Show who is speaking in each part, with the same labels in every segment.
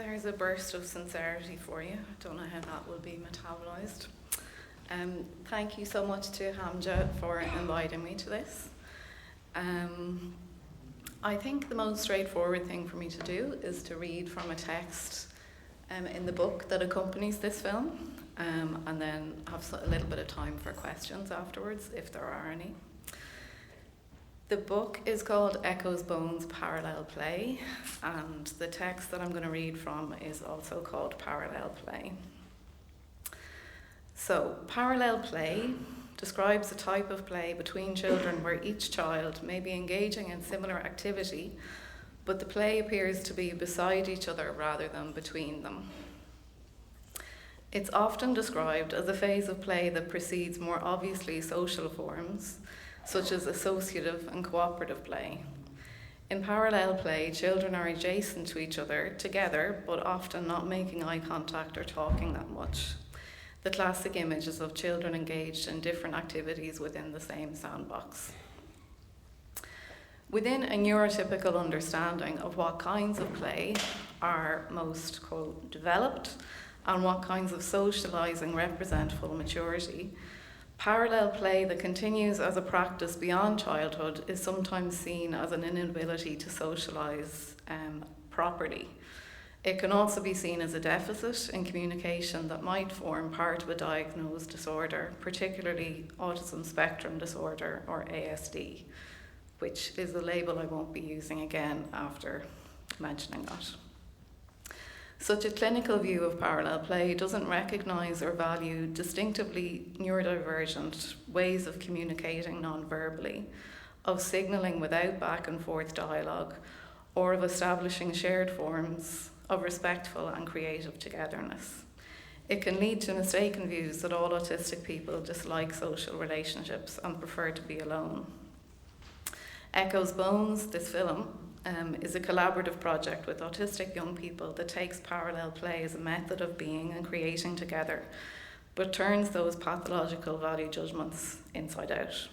Speaker 1: there's a burst of sincerity for you. I don't know how that will be metabolised. Thank you so much to Hamja for inviting me to this. I think the most straightforward thing for me to do is to read from a text in the book that accompanies this film, and then have a little bit of time for questions afterwards, if there are any. The book is called Echoes, Bones, Parallel Play, and the text that I'm going to read from is also called Parallel Play. So, parallel play describes a type of play between children where each child may be engaging in similar activity, but the play appears to be beside each other rather than between them. It's often described as a phase of play that precedes more obviously social forms, such as associative and cooperative play. In parallel play, children are adjacent to each other, together, but often not making eye contact or talking that much. The classic image is of children engaged in different activities within the same sandbox. Within a neurotypical understanding of what kinds of play are most, quote, developed, and what kinds of socializing represent full maturity, parallel play that continues as a practice beyond childhood is sometimes seen as an inability to socialize properly. It can also be seen as a deficit in communication that might form part of a diagnosed disorder, particularly autism spectrum disorder, or ASD, which is a label I won't be using again after mentioning that. Such a clinical view of parallel play doesn't recognise or value distinctively neurodivergent ways of communicating non-verbally, of signalling without back and forth dialogue, or of establishing shared forms of respectful and creative togetherness. It can lead to mistaken views that all autistic people dislike social relationships and prefer to be alone. Echoes, Bones, this film, is a collaborative project with autistic young people that takes parallel play as a method of being and creating together, but turns those pathological value judgments inside out.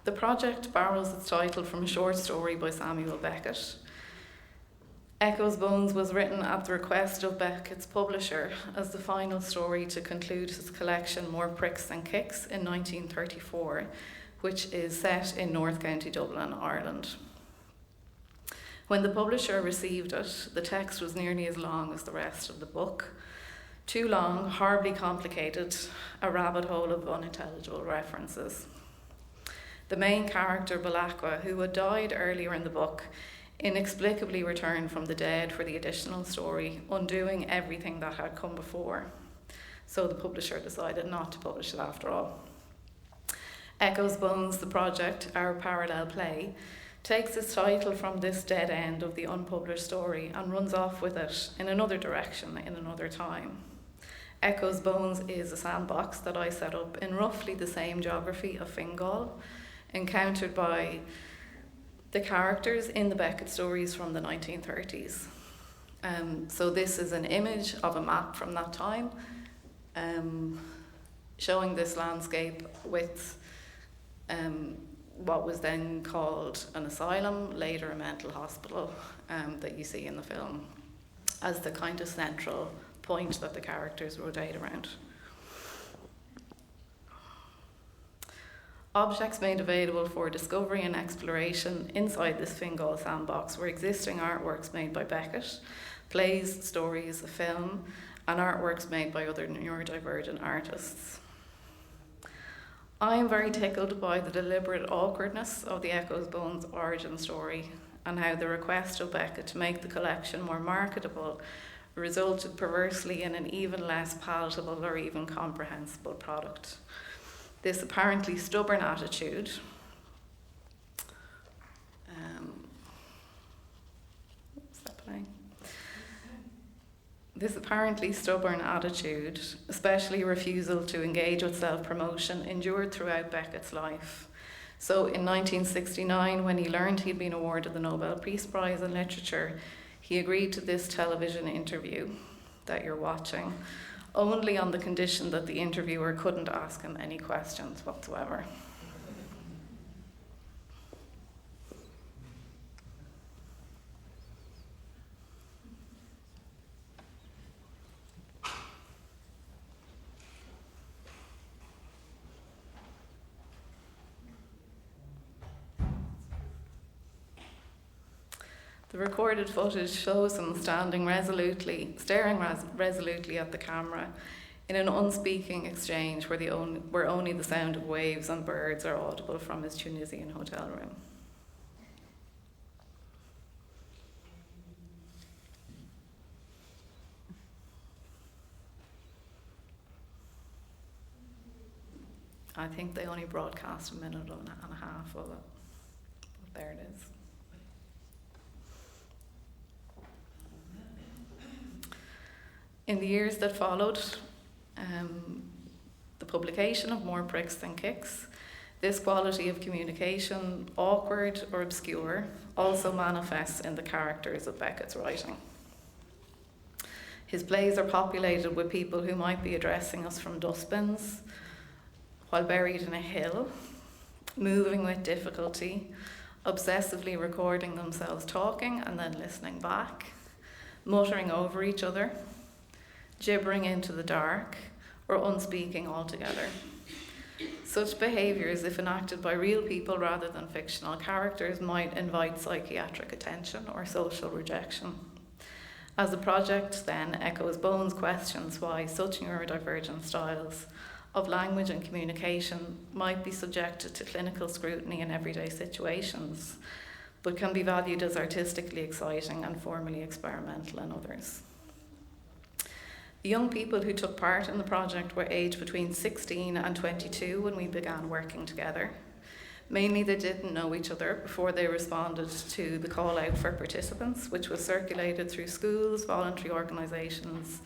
Speaker 1: The project borrows its title from a short story by Samuel Beckett. Echoes, Bones was written at the request of Beckett's publisher as the final story to conclude his collection More Pricks Than Kicks in 1934, which is set in North County Dublin, Ireland. When the publisher received it, the text was nearly as long as the rest of the book. Too long, horribly complicated, a rabbit hole of unintelligible references. The main character, Balakwa, who had died earlier in the book, inexplicably returned from the dead for the additional story, undoing everything that had come before. So the publisher decided not to publish it after all. Echoes, Bones, the project, our parallel play, takes its title from this dead end of the unpublished story and runs off with it in another direction, in another time. Echoes, Bones is a sandbox that I set up in roughly the same geography of Fingal, encountered by the characters in the Beckett stories from the 1930s. So this is an image of a map from that time, showing this landscape with what was then called an asylum, later a mental hospital, that you see in the film, as the kind of central point that the characters rotate around. Objects made available for discovery and exploration inside this Fingal sandbox were existing artworks made by Beckett, plays, stories, a film, and artworks made by other neurodivergent artists. I am very tickled by the deliberate awkwardness of the Echoes, Bones origin story and how the request of Beckett to make the collection more marketable resulted perversely in an even less palatable or even comprehensible product. This apparently stubborn attitude especially refusal to engage with self-promotion, endured throughout Beckett's life. So in 1969, when he learned he'd been awarded the Nobel Peace Prize in Literature, he agreed to this television interview that you're watching, only on the condition that the interviewer couldn't ask him any questions whatsoever. The recorded footage shows him staring resolutely at the camera in an unspeaking exchange where only the sound of waves and birds are audible from his Tunisian hotel room. I think they only broadcast a minute and a half of it, but there it is. In the years that followed the publication of More Pricks Than Kicks, this quality of communication, awkward or obscure, also manifests in the characters of Beckett's writing. His plays are populated with people who might be addressing us from dustbins, while buried in a hill, moving with difficulty, obsessively recording themselves talking and then listening back, muttering over each other, gibbering into the dark, or unspeaking altogether. Such behaviours, if enacted by real people rather than fictional characters, might invite psychiatric attention or social rejection. As the project then echoes Bowen's questions why such neurodivergent styles of language and communication might be subjected to clinical scrutiny in everyday situations, but can be valued as artistically exciting and formally experimental in others. The young people who took part in the project were aged between 16 and 22 when we began working together. Mainly they didn't know each other before they responded to the call out for participants, which was circulated through schools, voluntary organisations,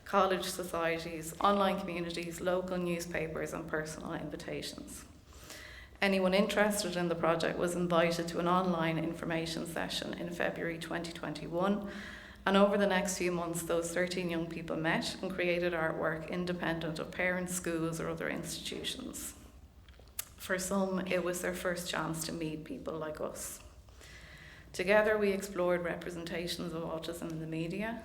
Speaker 1: college societies, online communities, local newspapers, and personal invitations. Anyone interested in the project was invited to an online information session in February 2021, and over the next few months, those 13 young people met and created artwork independent of parents, schools, or other institutions. For some, it was their first chance to meet people like us. Together, we explored representations of autism in the media.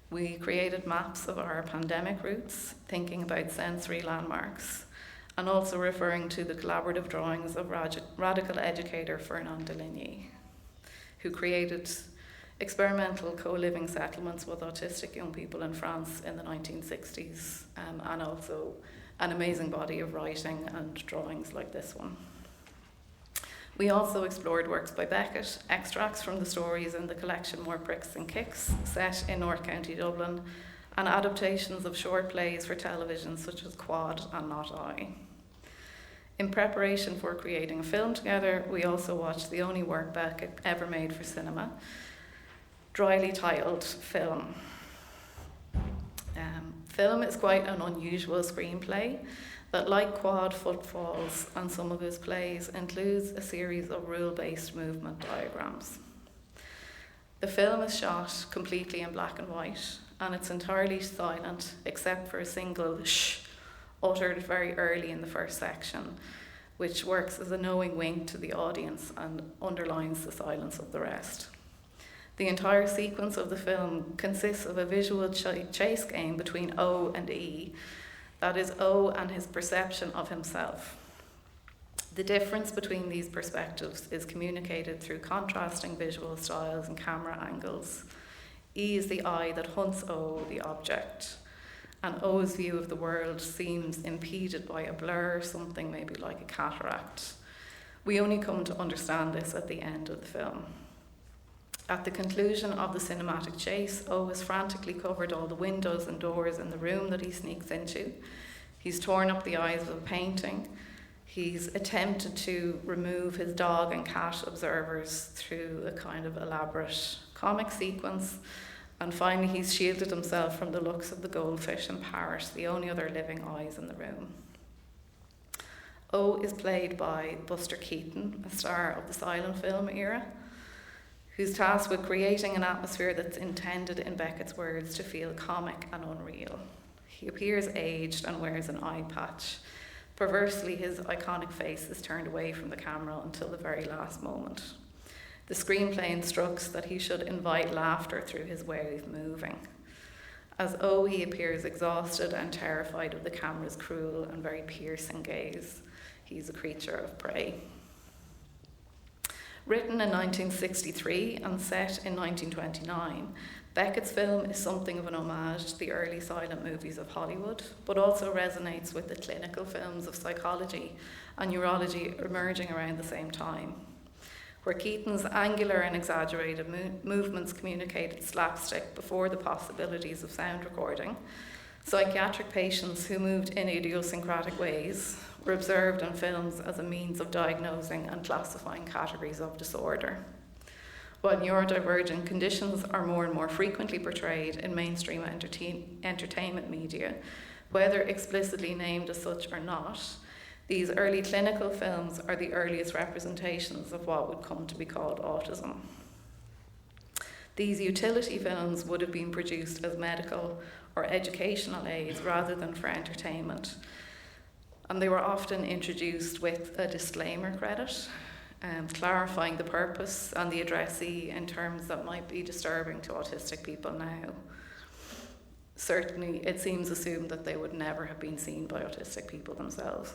Speaker 1: We created maps of our pandemic routes, thinking about sensory landmarks, and also referring to the collaborative drawings of radical educator Fernand Deligny, who created experimental co-living settlements with autistic young people in France in the 1960s, and also an amazing body of writing and drawings like this one. We also explored works by Beckett, extracts from the stories in the collection More Pricks Than Kicks, set in North County Dublin, and adaptations of short plays for television such as Quad and Not I. In preparation for creating a film together, we also watched the only work Beckett ever made for cinema, dryly titled Film. Film is quite an unusual screenplay that, like Quad, Footfalls, and some of his plays, includes a series of rule-based movement diagrams. The film is shot completely in black and white, and it's entirely silent except for a single shh uttered very early in the first section, which works as a knowing wink to the audience and underlines the silence of the rest. The entire sequence of the film consists of a visual chase game between O and E, that is, O and his perception of himself. The difference between these perspectives is communicated through contrasting visual styles and camera angles. E is the eye that hunts O, the object, and O's view of the world seems impeded by a blur, something maybe like a cataract. We only come to understand this at the end of the film. At the conclusion of the cinematic chase, O has frantically covered all the windows and doors in the room that he sneaks into. He's torn up the eyes of a painting. He's attempted to remove his dog and cat observers through a kind of elaborate comic sequence. And finally, he's shielded himself from the looks of the goldfish and parrot, the only other living eyes in the room. O is played by Buster Keaton, a star of the silent film era, who's tasked with creating an atmosphere that's intended, in Beckett's words, to feel comic and unreal. He appears aged and wears an eye patch. Perversely, his iconic face is turned away from the camera until the very last moment. The screenplay instructs that he should invite laughter through his way of moving. As O, he appears exhausted and terrified of the camera's cruel and very piercing gaze. He's a creature of prey. Written in 1963 and set in 1929, Beckett's film is something of an homage to the early silent movies of Hollywood, but also resonates with the clinical films of psychology and neurology emerging around the same time, where Keaton's angular and exaggerated movements communicated slapstick before the possibilities of sound recording. Psychiatric patients who moved in idiosyncratic ways were observed in films as a means of diagnosing and classifying categories of disorder. While neurodivergent conditions are more and more frequently portrayed in mainstream entertainment media, whether explicitly named as such or not, these early clinical films are the earliest representations of what would come to be called autism. These utility films would have been produced as medical or educational aids rather than for entertainment. And they were often introduced with a disclaimer credit, clarifying the purpose and the addressee in terms that might be disturbing to autistic people now. Certainly, it seems assumed that they would never have been seen by autistic people themselves.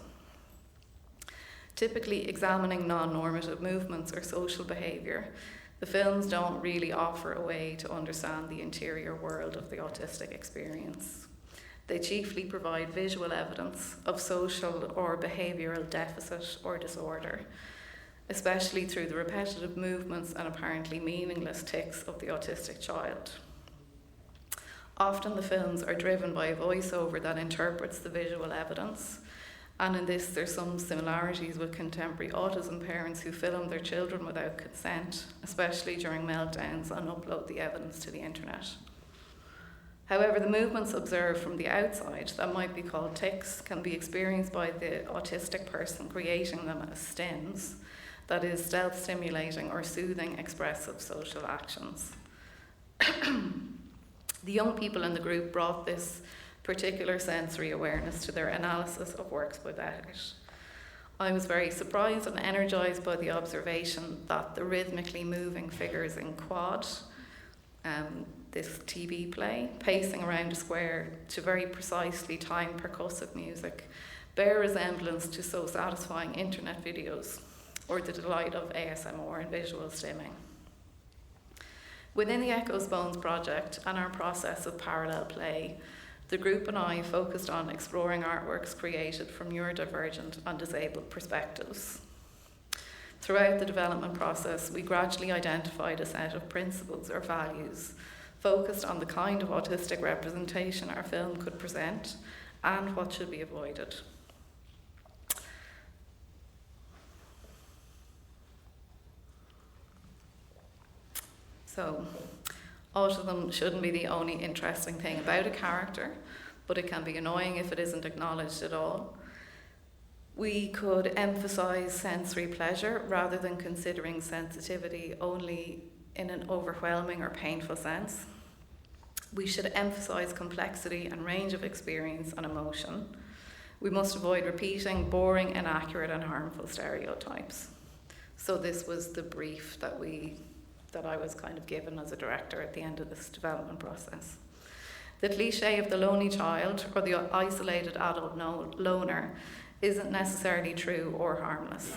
Speaker 1: Typically examining non-normative movements or social behaviour, the films don't really offer a way to understand the interior world of the autistic experience. They chiefly provide visual evidence of social or behavioural deficit or disorder, especially through the repetitive movements and apparently meaningless tics of the autistic child. Often the films are driven by a voiceover that interprets the visual evidence, and in this there's some similarities with contemporary autism parents who film their children without consent, especially during meltdowns, and upload the evidence to the internet. However, the movements observed from the outside that might be called tics can be experienced by the autistic person creating them as stims, that is, self-stimulating or soothing expressive social actions. The young people in the group brought this particular sensory awareness to their analysis of works by Beckett. I was very surprised and energised by the observation that the rhythmically moving figures in Quad, this TV play, pacing around a square to very precisely timed percussive music, bear resemblance to so satisfying internet videos, or the delight of ASMR and visual stimming. Within the Echoes Bones project and our process of parallel play, the group and I focused on exploring artworks created from neurodivergent and disabled perspectives. Throughout the development process, we gradually identified a set of principles or values focused on the kind of autistic representation our film could present and what should be avoided. So, autism shouldn't be the only interesting thing about a character, but it can be annoying if it isn't acknowledged at all. We could emphasise sensory pleasure rather than considering sensitivity only in an overwhelming or painful sense. We should emphasise complexity and range of experience and emotion. We must avoid repeating boring, inaccurate and harmful stereotypes. So this was the brief that I was kind of given as a director at the end of this development process. The cliché of the lonely child or the isolated adult loner isn't necessarily true or harmless.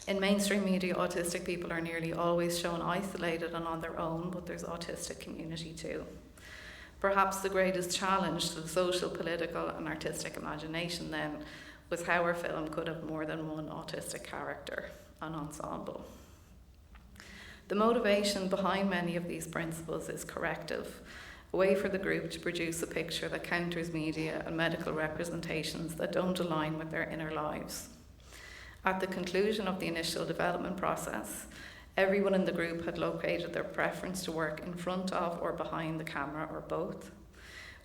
Speaker 1: In mainstream media, autistic people are nearly always shown isolated and on their own, but there's autistic community too. Perhaps the greatest challenge to the social, political and artistic imagination then was how our film could have more than one autistic character, an ensemble. The motivation behind many of these principles is corrective, a way for the group to produce a picture that counters media and medical representations that don't align with their inner lives. At the conclusion of the initial development process, everyone in the group had located their preference to work in front of or behind the camera or both.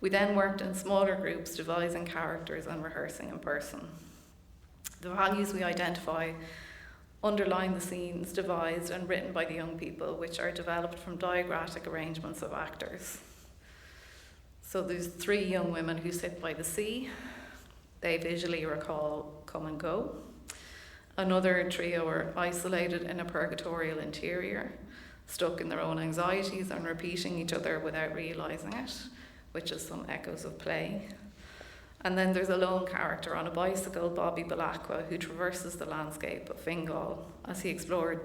Speaker 1: We then worked in smaller groups, devising characters and rehearsing in person. The values we identify underline the scenes devised and written by the young people, which are developed from diagratic arrangements of actors. So there's 3 young women who sit by the sea. They visually recall come and go. Another trio are isolated in a purgatorial interior, stuck in their own anxieties and repeating each other without realising it, which is some echoes of play. And then there's a lone character on a bicycle, Bobby Balakwa, who traverses the landscape of Fingal as he explores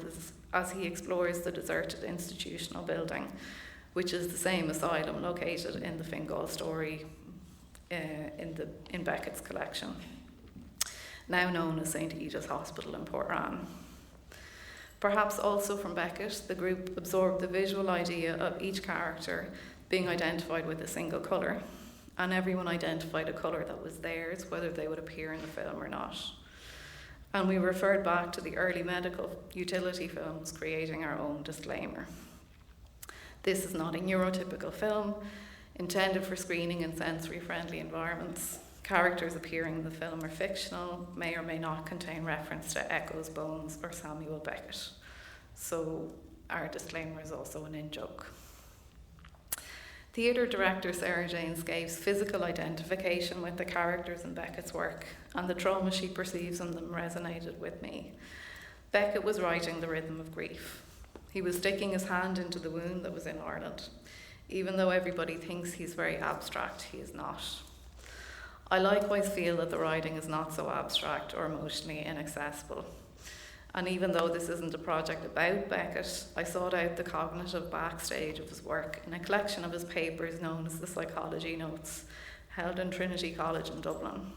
Speaker 1: the deserted institutional building, which is the same asylum located in the Fingal story in Beckett's collection, now known as St. Edith's Hospital in Portrane. Perhaps also from Beckett, the group absorbed the visual idea of each character being identified with a single colour, and everyone identified a colour that was theirs, whether they would appear in the film or not. And we referred back to the early medical utility films, creating our own disclaimer. This is not a neurotypical film, intended for screening in sensory-friendly environments. Characters appearing in the film are fictional, may or may not contain reference to Echo's Bones or Samuel Beckett. So our disclaimer is also an in-joke. Theatre director Sarah Jane Scaife's physical identification with the characters in Beckett's work and the trauma she perceives in them resonated with me. Beckett was writing the rhythm of grief. He was sticking his hand into the wound that was in Ireland. Even though everybody thinks he's very abstract, he is not. I likewise feel that the writing is not so abstract or emotionally inaccessible. And even though this isn't a project about Beckett, I sought out the cognitive backstage of his work in a collection of his papers known as the Psychology Notes, held in Trinity College in Dublin.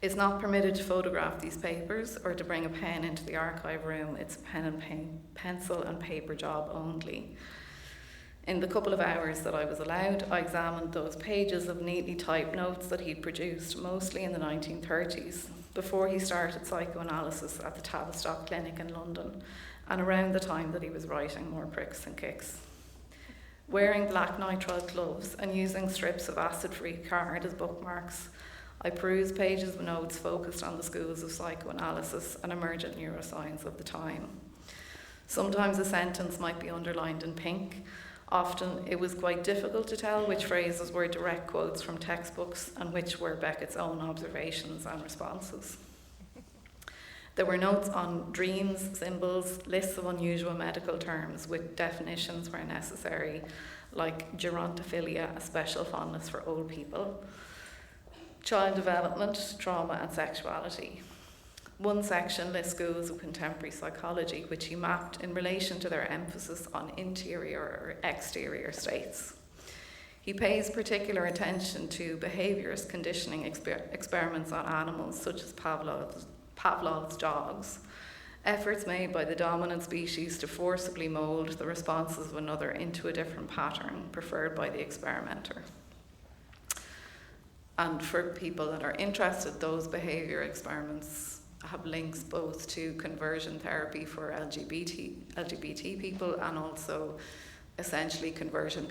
Speaker 1: It's not permitted to photograph these papers or to bring a pen into the archive room. It's a pencil and paper job only. In the couple of hours that I was allowed, I examined those pages of neatly typed notes that he'd produced, mostly in the 1930s, before he started psychoanalysis at the Tavistock Clinic in London, and around the time that he was writing More Pricks and Kicks. Wearing black nitrile gloves and using strips of acid-free card as bookmarks, I perused pages of notes focused on the schools of psychoanalysis and emergent neuroscience of the time. Sometimes a sentence might be underlined in pink. Often it was quite difficult to tell which phrases were direct quotes from textbooks and which were Beckett's own observations and responses. There were notes on dreams, symbols, lists of unusual medical terms with definitions where necessary, like gerontophilia, a special fondness for old people, child development, trauma and sexuality. One section lists schools of contemporary psychology, which he mapped in relation to their emphasis on interior or exterior states. He pays particular attention to behaviourist conditioning experiments on animals, such as Pavlov's dogs, efforts made by the dominant species to forcibly mould the responses of another into a different pattern preferred by the experimenter. And for people that are interested, those behaviour experiments have links both to conversion therapy for LGBT people and also essentially conversion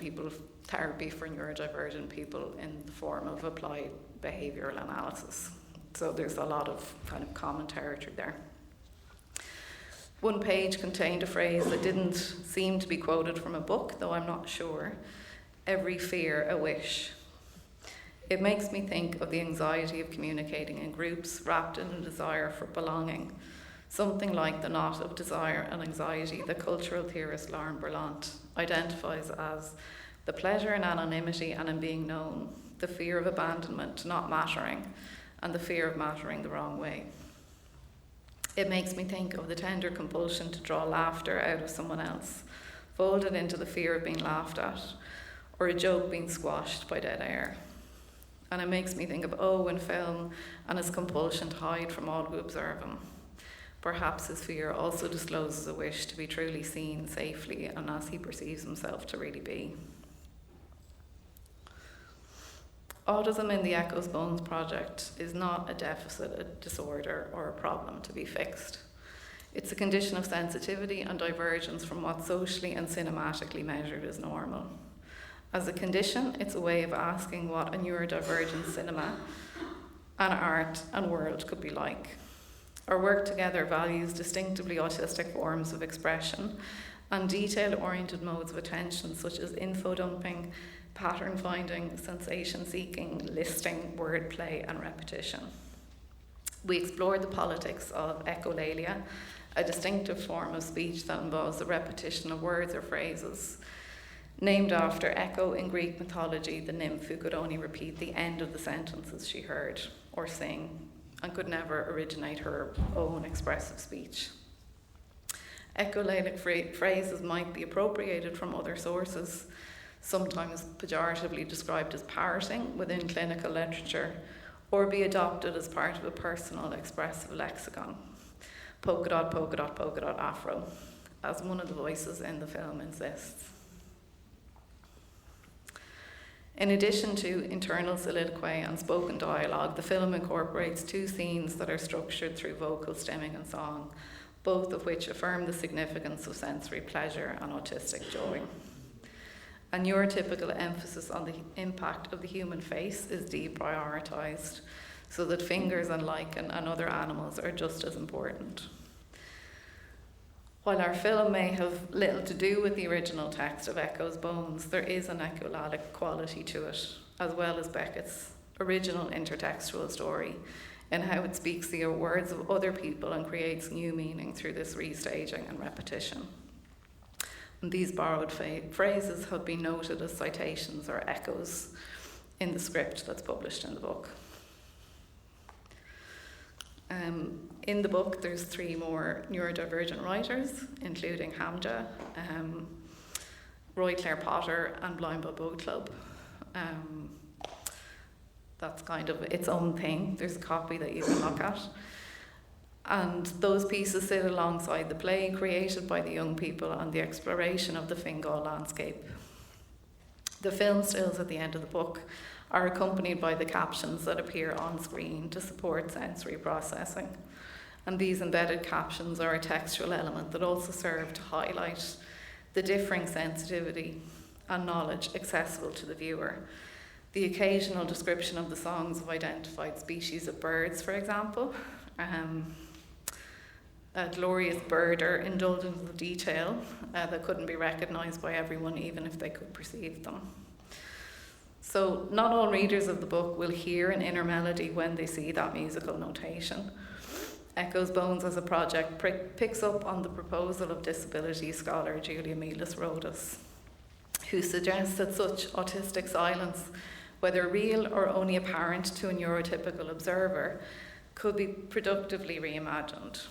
Speaker 1: therapy for neurodivergent people in the form of applied behavioural analysis. So there's a lot of kind of common territory there. One page contained a phrase that didn't seem to be quoted from a book, though I'm not sure. Every fear a wish. It makes me think of the anxiety of communicating in groups wrapped in a desire for belonging, something like the knot of desire and anxiety that cultural theorist Lauren Berlant identifies as the pleasure in anonymity and in being known, the fear of abandonment, not mattering, and the fear of mattering the wrong way. It makes me think of the tender compulsion to draw laughter out of someone else, folded into the fear of being laughed at, or a joke being squashed by dead air. And it makes me think of O in film and his compulsion to hide from all who observe him. Perhaps his fear also discloses a wish to be truly seen safely and as he perceives himself to really be. Autism in the Echo's Bones project is not a deficit, a disorder, or a problem to be fixed. It's a condition of sensitivity and divergence from what socially and cinematically measured is normal. As a condition, it's a way of asking what a neurodivergent cinema and art and world could be like. Our work together values distinctively autistic forms of expression and detail-oriented modes of attention such as info-dumping, pattern finding, sensation-seeking, listing, wordplay and repetition. We explored the politics of echolalia, a distinctive form of speech that involves the repetition of words or phrases. Named after Echo in Greek mythology, the nymph who could only repeat the end of the sentences she heard or sing and could never originate her own expressive speech. Echolalic phrases might be appropriated from other sources, sometimes pejoratively described as parroting within clinical literature, or be adopted as part of a personal expressive lexicon. Polka dot, polka dot, polka dot, afro, as one of the voices in the film insists. In addition to internal soliloquy and spoken dialogue, the film incorporates two scenes that are structured through vocal stimming and song, both of which affirm the significance of sensory pleasure and autistic joy. A neurotypical emphasis on the impact of the human face is deprioritised, so that fingers and lichen and other animals are just as important. While our film may have little to do with the original text of Echo's Bones, there is an echolalic quality to it, as well as Beckett's original intertextual story, in how it speaks the words of other people and creates new meaning through this restaging and repetition. And these borrowed phrases have been noted as citations or echoes in the script that's published in the book. In the book, there's 3 more neurodivergent writers, including Hamja, Roy Clare Potter, and Blind Bob Boat Club. That's kind of its own thing. There's a copy that you can look at. And those pieces sit alongside the play created by the young people and the exploration of the Fingal landscape. The film stills at the end of the book are accompanied by the captions that appear on screen to support sensory processing. And these embedded captions are a textual element that also serve to highlight the differing sensitivity and knowledge accessible to the viewer. The occasional description of the songs of identified species of birds, for example, a glorious birder indulgence of detail that couldn't be recognised by everyone, even if they could perceive them. So not all readers of the book will hear an inner melody when they see that musical notation. Echo's Bones as a project picks up on the proposal of disability scholar Julia Milas-Rodas, who suggests that such autistic silence, whether real or only apparent to a neurotypical observer, could be productively reimagined.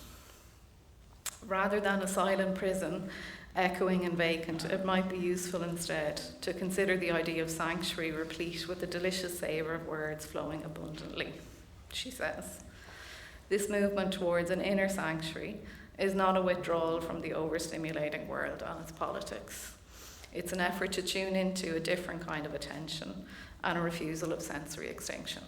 Speaker 1: Rather than a silent prison, echoing and vacant, it might be useful instead to consider the idea of sanctuary replete with the delicious savour of words flowing abundantly, she says. This movement towards an inner sanctuary is not a withdrawal from the overstimulating world and its politics. It's an effort to tune into a different kind of attention and a refusal of sensory extinction.